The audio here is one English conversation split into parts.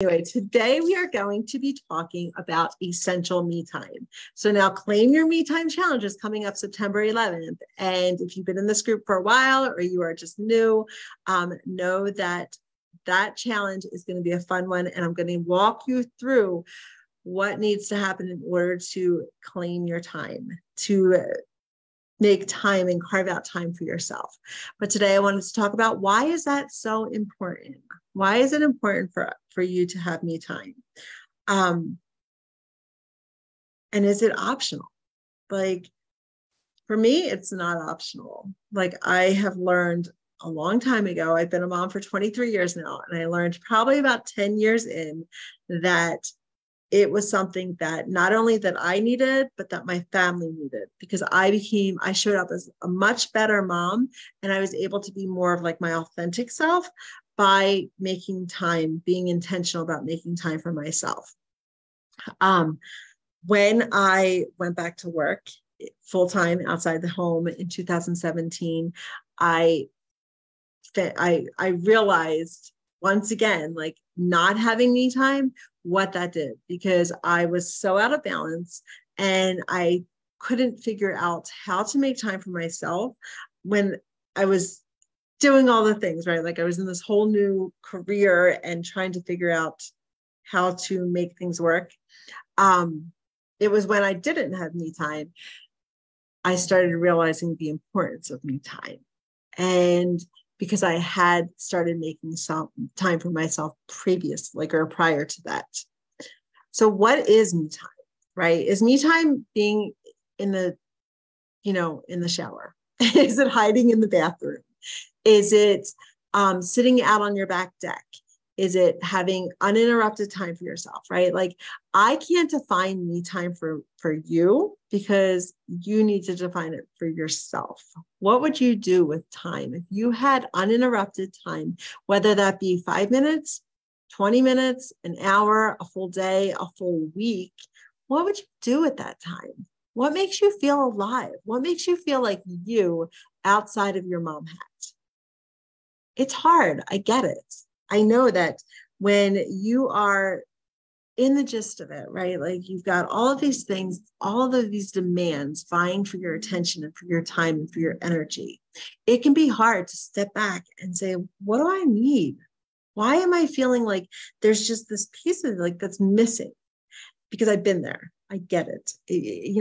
Anyway, today we are going to be talking about essential me time. So now Claim Your Me Time Challenge is coming up September 11th. And if you've been in this group for a while or you are just new, know that that challenge is going to be a fun one. And I'm going to walk you through what needs to happen in order to claim your time, to make time and carve out time for yourself. But today I wanted to talk about why is that so important? Why is it important for you to have me time? And is it optional? Like for me, it's not optional. Like I have learned a long time ago, I've been a mom for 23 years now, and I learned probably about 10 years in that it was something that not only that I needed, but that my family needed, because I showed up as a much better mom, and I was able to be more of like my authentic self by making time, being intentional about making time for myself. When I went back to work full-time outside the home in 2017, I realized once again, like not having me time, what that did, because I was so out of balance and I couldn't figure out how to make time for myself when I was doing all the things, right? Like I was in this whole new career and trying to figure out how to make things work. It was when I didn't have me time, I started realizing the importance of me time. And because I had started making some time for myself prior to that. So what is me time, right? Is me time being in the shower? Is it hiding in the bathroom? Is it sitting out on your back deck? Is it having uninterrupted time for yourself, right? Like I can't define me time for you, because you need to define it for yourself. What would you do with time if you had uninterrupted time, whether that be 5 minutes, 20 minutes, an hour, a full day, a full week? What would you do at that time? What makes you feel alive? What makes you feel like you outside of your mom hat? It's hard. I get it. I know that when you are in the gist of it, right? Like you've got all of these things, all of these demands vying for your attention and for your time and for your energy. It can be hard to step back and say, what do I need? Why am I feeling like there's just this piece of like that's missing? Because I've been there. I get it.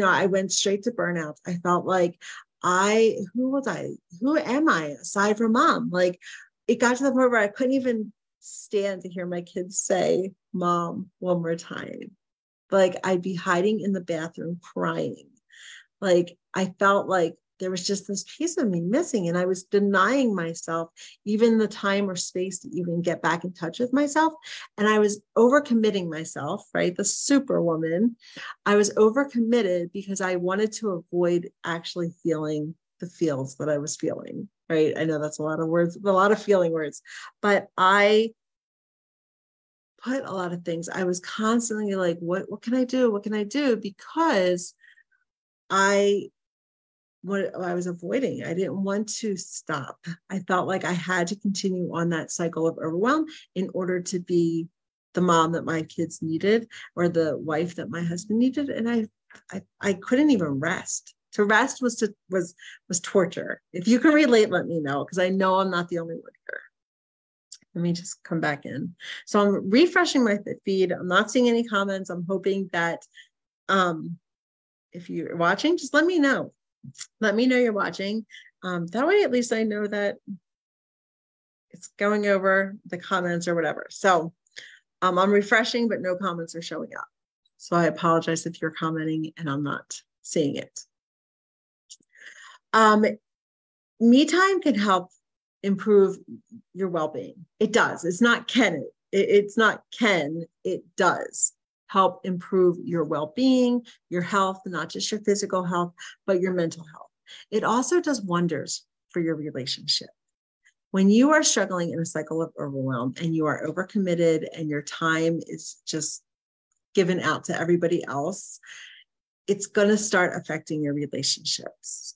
I went straight to burnout. I felt like who am I aside from mom? Like it got to the point where I couldn't even stand to hear my kids say mom one more time. Like I'd be hiding in the bathroom crying. Like I felt like there was just this piece of me missing, and I was denying myself even the time or space to even get back in touch with myself. And I was overcommitting myself, right? The superwoman. I was overcommitted because I wanted to avoid actually feeling the feels that I was feeling, right? I know that's a lot of words, a lot of feeling words, but I put a lot of things. I was constantly like, what can I do? What can I do? Because what I was avoiding. I didn't want to stop. I felt like I had to continue on that cycle of overwhelm in order to be the mom that my kids needed, or the wife that my husband needed. And I couldn't even rest. To rest was torture. If you can relate, let me know, because I know I'm not the only one here. Let me just come back in. So I'm refreshing my feed. I'm not seeing any comments. I'm hoping that if you're watching, just let me know. Let me know you're watching. That way, at least I know that it's going over the comments or whatever. So I'm refreshing, but no comments are showing up. So I apologize if you're commenting and I'm not seeing it. Me time can help improve your well-being. It does. It's not can. It's not can. It does help improve your well-being, your health, not just your physical health, but your mental health. It also does wonders for your relationship. When you are struggling in a cycle of overwhelm and you are overcommitted and your time is just given out to everybody else, it's going to start affecting your relationships.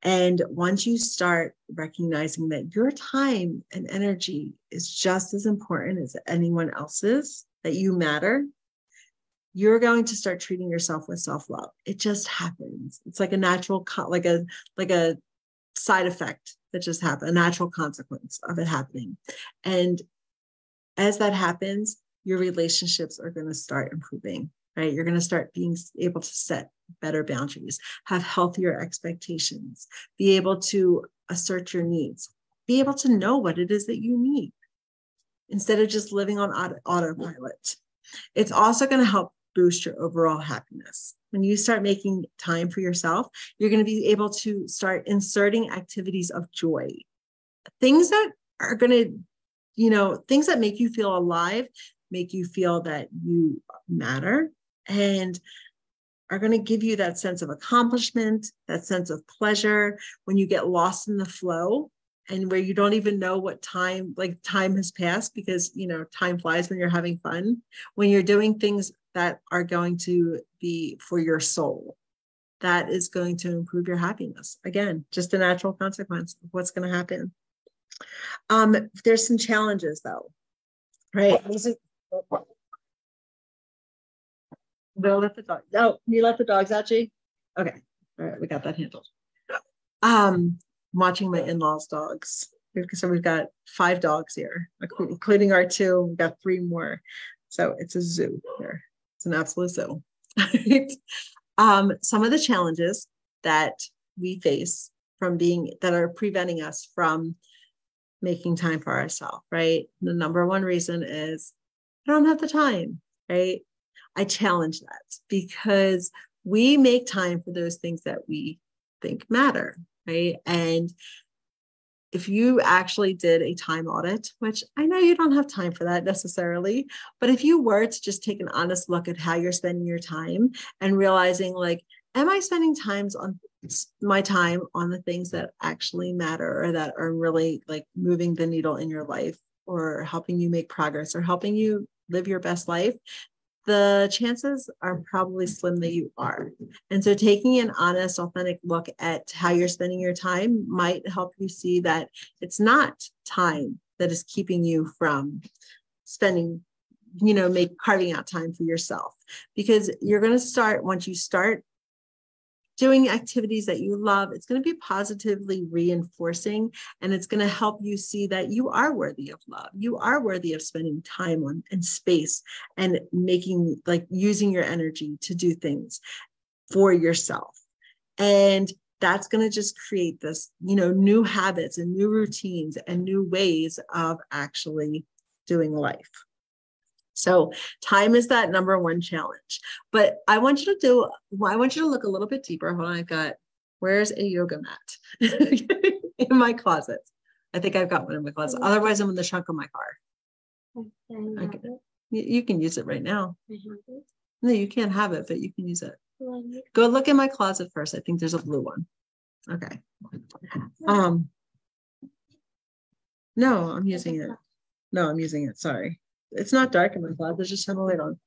And once you start recognizing that your time and energy is just as important as anyone else's, that you matter, you're going to start treating yourself with self-love. It just happens. It's like a natural, like a side effect that just happened, a natural consequence of it happening. And as that happens, your relationships are going to start improving, right? You're going to start being able to set better boundaries, have healthier expectations, be able to assert your needs, be able to know what it is that you need instead of just living on autopilot. It's also going to help boost your overall happiness. When you start making time for yourself, you're going to be able to start inserting activities of joy, things that are going to, things that make you feel alive, make you feel that you matter, and are going to give you that sense of accomplishment, that sense of pleasure when you get lost in the flow and where you don't even know what time has passed, because, time flies when you're having fun, when you're doing things that are going to be for your soul. That is going to improve your happiness. Again, just a natural consequence of what's going to happen. There's some challenges though, right? We'll let the dog. Oh, can you let the dogs out, G? Okay. All right, we got that handled. Watching my in-laws' dogs. So we've got 5 dogs here, including our 2. We've got 3 more. So it's a zoo here. It's an absolute zoo. Some of the challenges that we face that are preventing us from making time for ourselves, right? The number one reason is I don't have the time, right? I challenge that because we make time for those things that we think matter, right? And if you actually did a time audit, which I know you don't have time for that necessarily, but if you were to just take an honest look at how you're spending your time and realizing, like, am I spending my time on the things that actually matter or that are really like moving the needle in your life or helping you make progress or helping you live your best life? The chances are probably slim that you are. And so taking an honest, authentic look at how you're spending your time might help you see that it's not time that is keeping you from spending, carving out time for yourself. Because you're going to start, once you start doing activities that you love, it's going to be positively reinforcing, and it's going to help you see that you are worthy of love. You are worthy of spending time on and space and using your energy to do things for yourself. And that's going to just create this, new habits and new routines and new ways of actually doing life. So time is that number one challenge. But I want you to look a little bit deeper. Hold on, where's a yoga mat? In my closet. I think I've got one in my closet. Otherwise, I'm in the trunk of my car. You can use it right now. No, you can't have it, but you can use it. Go look in my closet first. I think there's a blue one. Okay. No, I'm using it. Sorry. It's not dark in my closet. There's just some light on.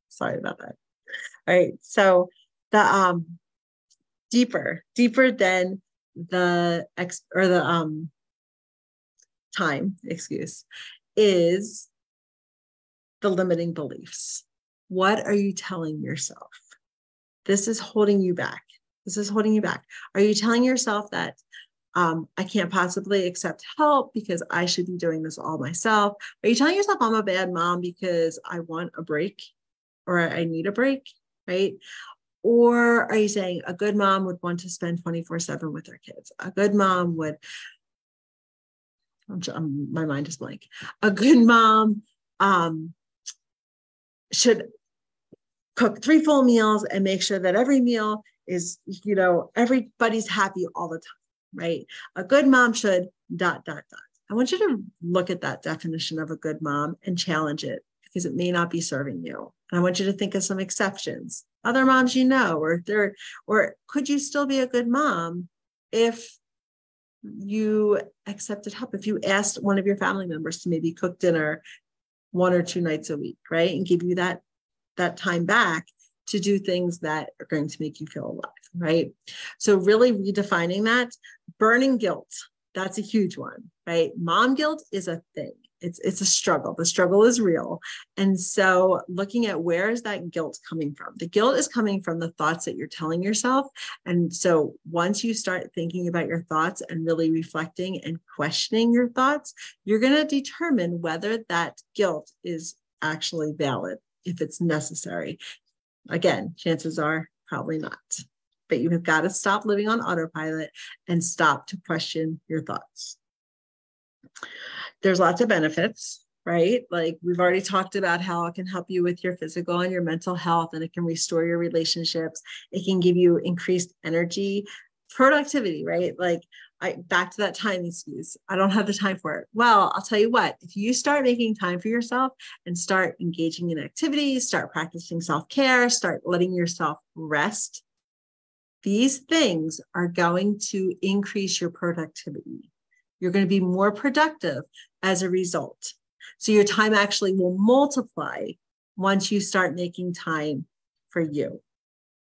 Sorry about that. All right. So the deeper than the time excuse is the limiting beliefs. What are you telling yourself? This is holding you back. Are you telling yourself that I can't possibly accept help because I should be doing this all myself? Are you telling yourself I'm a bad mom because I want a break or I need a break, right? Or are you saying a good mom would want to spend 24/7 with her kids? A good mom would, my mind is blank. A good mom should cook 3 full meals and make sure that every meal is, everybody's happy all the time. Right? A good mom should ... I want you to look at that definition of a good mom and challenge it, because it may not be serving you. And I want you to think of some exceptions, other moms, or could you still be a good mom if you accepted help, if you asked one of your family members to maybe cook dinner 1 or 2 nights a week, right? And give you that time back to do things that are going to make you feel alive. right? So really redefining that. Burning guilt, that's a huge one, right? Mom guilt is a thing. It's a struggle. The struggle is real. And so looking at where is that guilt coming from? The guilt is coming from the thoughts that you're telling yourself. And so once you start thinking about your thoughts and really reflecting and questioning your thoughts, you're going to determine whether that guilt is actually valid, if it's necessary. Again, chances are probably not. But you have got to stop living on autopilot and stop to question your thoughts. There's lots of benefits, right? Like we've already talked about how it can help you with your physical and your mental health, and it can restore your relationships. It can give you increased energy, productivity, right? Like back to that time excuse. I don't have the time for it. Well, I'll tell you what, if you start making time for yourself and start engaging in activities, start practicing self-care, start letting yourself rest, these things are going to increase your productivity. You're going to be more productive as a result. So your time actually will multiply once you start making time for you.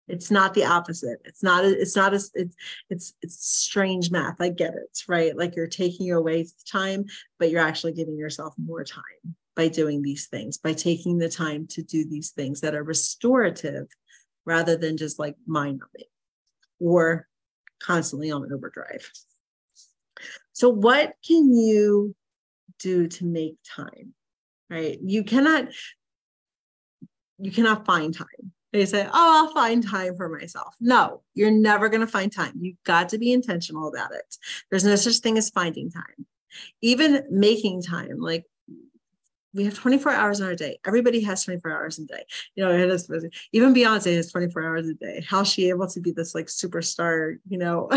It's not the opposite. It's strange math. I get it, right? Like you're taking away time, but you're actually giving yourself more time by doing these things, by taking the time to do these things that are restorative rather than just like mind numbing or constantly on overdrive. So what can you do to make time, right? You cannot find time. They say, oh, I'll find time for myself. No, you're never going to find time. You've got to be intentional about it. There's no such thing as finding time. Even making time, like we have 24 hours in our day. Everybody has 24 hours a day. You know, even Beyonce has 24 hours a day. How's she able to be this like superstar, you know?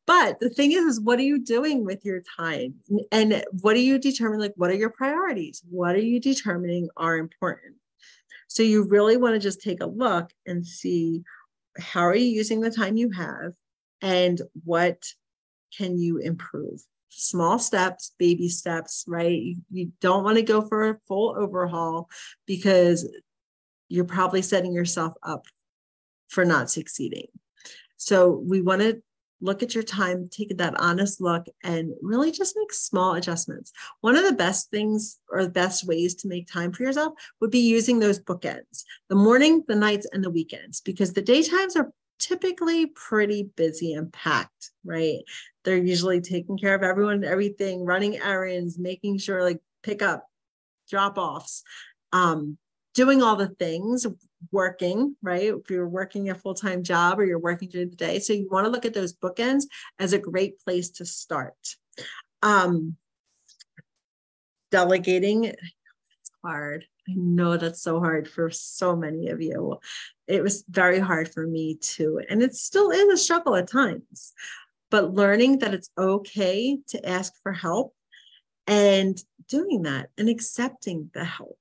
But the thing is what are you doing with your time? And what do you determine? Like, what are your priorities? What are you determining are important? So you really want to just take a look and see how are you using the time you have and what can you improve? Small steps, baby steps, right? You don't want to go for a full overhaul because you're probably setting yourself up for not succeeding. So we want to look at your time, take that honest look, and really just make small adjustments. One of the best things or the best ways to make time for yourself would be using those bookends, the morning, the nights, and the weekends, because the daytimes are typically pretty busy and packed, right? They're usually taking care of everyone, everything, running errands, making sure like pick up, drop offs, doing all the things, working, right? If you're working a full-time job or you're working during the day. So you want to look at those bookends as a great place to start. Delegating, it's hard. I know that's so hard for so many of you. It was very hard for me too. And it still is a struggle at times, but learning that it's okay to ask for help and doing that and accepting the help.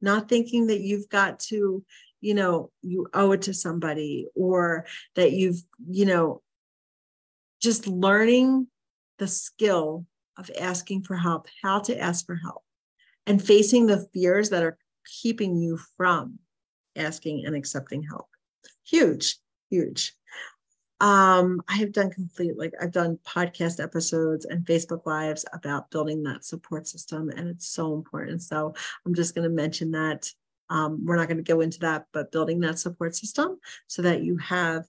Not thinking that you've got to, you know, you owe it to somebody or that you've, you know, just learning the skill of asking for help, how to ask for help and facing the fears that are keeping you from asking and accepting help. Huge, huge. I have done I've done podcast episodes and Facebook Lives about building that support system, and it's so important. So I'm just going to mention that. We're not going to go into that, but building that support system so that you have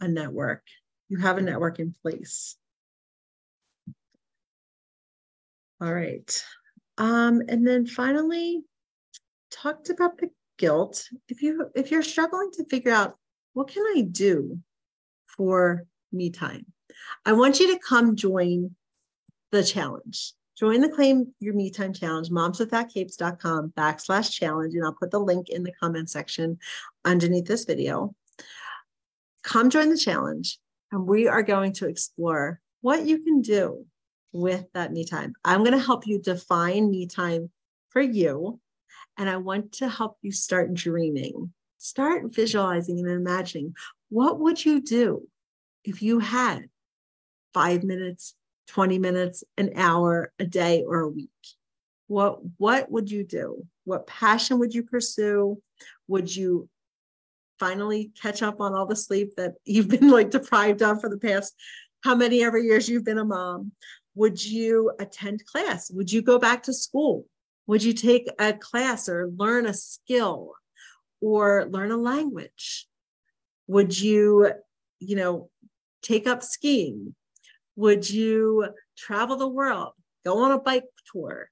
a network. You have a network in place. All right. And then finally, talked about the guilt. If you're struggling to figure out what can I do for me time, I want you to come join the challenge. Join the Claim Your Me Time Challenge, momswithoutcapes.com/challenge. And I'll put the link in the comment section underneath this video. Come join the challenge, and we are going to explore what you can do with that me time. I'm going to help you define me time for you. And I want to help you start dreaming, start visualizing and imagining. What would you do if you had 5 minutes, 20 minutes, an hour, a day, or a week? What would you do? What passion would you pursue? Would you finally catch up on all the sleep that you've been like deprived of for the past how many ever years you've been a mom? Would you attend class? Would you go back to school? Would you take a class or learn a skill or learn a language? Would you, take up skiing? Would you travel the world, go on a bike tour?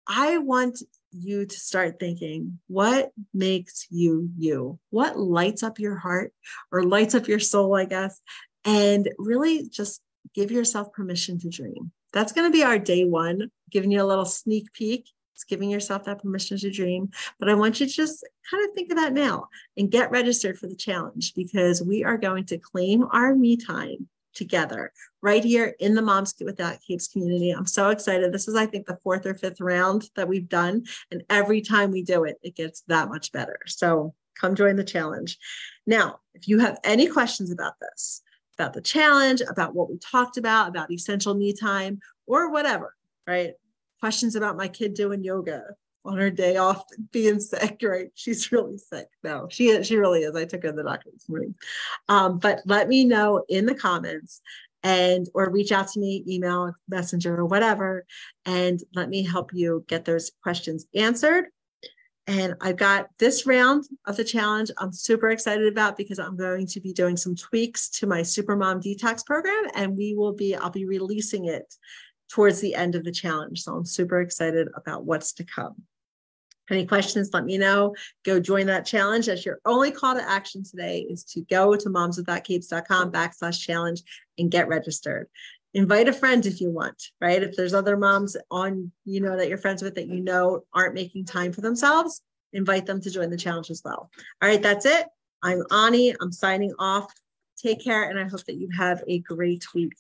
I want you to start thinking, what makes you you? What lights up your heart or lights up your soul, I guess, and really just give yourself permission to dream. That's going to be our day one, giving you a little sneak peek. It's giving yourself that permission to dream. But I want you to just kind of think of that now and get registered for the challenge, because we are going to claim our me time together right here in the Moms Without Capes community. I'm so excited. This is, I think, the 4th or 5th round that we've done. And every time we do it, it gets that much better. So come join the challenge. Now, if you have any questions about this, about the challenge, about what we talked about essential me time, or whatever, right? Questions about my kid doing yoga on her day off, being sick, right? She's really sick. No, she really is. I took her to the doctor this morning. But let me know in the comments or reach out to me, email, messenger, or whatever, and let me help you get those questions answered. And I've got this round of the challenge I'm super excited about, because I'm going to be doing some tweaks to my Supermom Detox program, and I'll be releasing it towards the end of the challenge. So I'm super excited about what's to come. Any questions, let me know. Go join that challenge. That's your only call to action today, is to go to momswithoutcapes.com/challenge and get registered. Invite a friend if you want, right? If there's other moms on, that you're friends with that aren't making time for themselves, invite them to join the challenge as well. All right, that's it. I'm Ani. I'm signing off. Take care, and I hope that you have a great week.